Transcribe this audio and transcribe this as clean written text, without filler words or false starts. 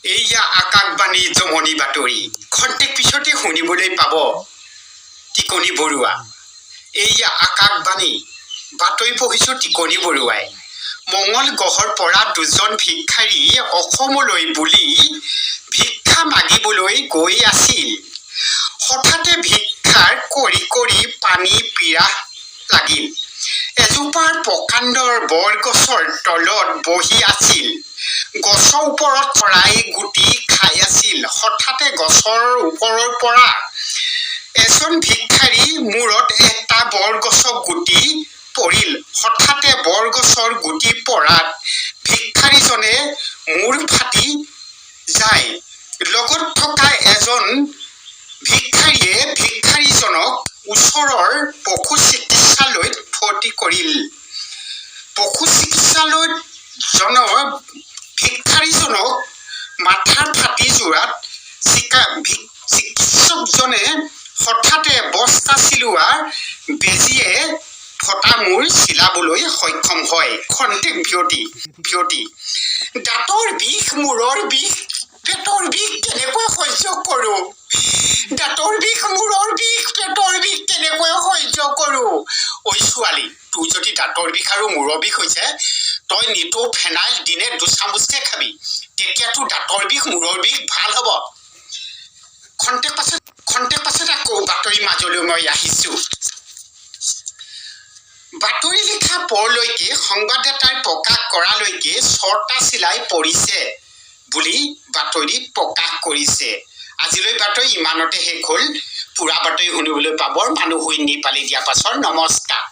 এইয়া আকাশবাণী জমনি বাতৰি খন্তেক পিছতে শুনিবলৈ পাব টিকনি বৰুৱা। এইয়া আকাশবাণী বাতৰি পঢ়িছো টিকনি বৰুৱাই। মঙল গ্ৰহৰ পৰা দুজন ভিক্ষাৰী অসমলৈ বুলি ভিক্ষা মাগিবলৈ গৈ আছিল। হঠাতে ভিক্ষাৰ কৰি কৰি পানী পিৰাহ লাগিল। এজোপাৰ প্ৰকাণ্ডৰ বৰগছৰ তলত বহি আছিল। গছৰ ওপৰত চৰাই গুটি খাই আছিল। হঠাতে গছৰ ওপৰৰ পৰা এজন ভিক্ষাৰী মূৰত এটা বৰগছৰ গুটি পৰিল। হঠাতে বৰগছৰ গুটি পৰাত ভিক্ষাৰীজনে মূৰ ফাটি যায়। লগত থকা এজন ভিক্ষাৰীয়ে ভিক্ষাৰীজনক ওচৰৰ পশু চিকিৎসালয়ত ভৰ্তি কৰিল। পশু চিকিৎসালয়ত ভিক্ষাৰীজনক মাথাৰ ফাটি যোৱাত চিকিৎসকজনে হঠাতে বস্তা চিলোৱা বেজীয়ে ফটা মূৰ চিলাবলৈ সক্ষম হয়। খন্তেক বিৰতি। দাঁতৰ বিষ, মূৰৰ বিষ, পেটৰ বিষ কেনেকৈ সহ্য কৰো? দাঁতৰ বিষ, মূৰৰ বিষ, পেটৰ বিষ কেনেকৈ সহ্য কৰো? ঐ ছোৱালী, তোৰ যদি দাঁতৰ বিষ আৰু মূৰৰ বিষ হৈছে, তই নিতৌ ফেনাইল দিনে 2 চামুচকে খাবি। তেতিয়া তোৰ দাঁতৰ বিষ, মূৰৰ বিষ ভাল হ'ব। খন্তেক পাছত আকৌ বাতৰি মাজলৈ মই আহিছো। বাতৰি লিখা পৰলৈকে সংবাদদাতাই প্ৰকাশ কৰালৈকে চৰ্তা চিলাই পৰিছে বুলি বাতৰিত প্ৰকাশ কৰিছে। আজিলৈ বাতৰি ইমানতে শেষ হ'ল। পুৰা বাতৰি শুনিবলৈ পাবৰ মানুহ হৈ নিপালি দিয়া পাছৰ নমস্কাৰ।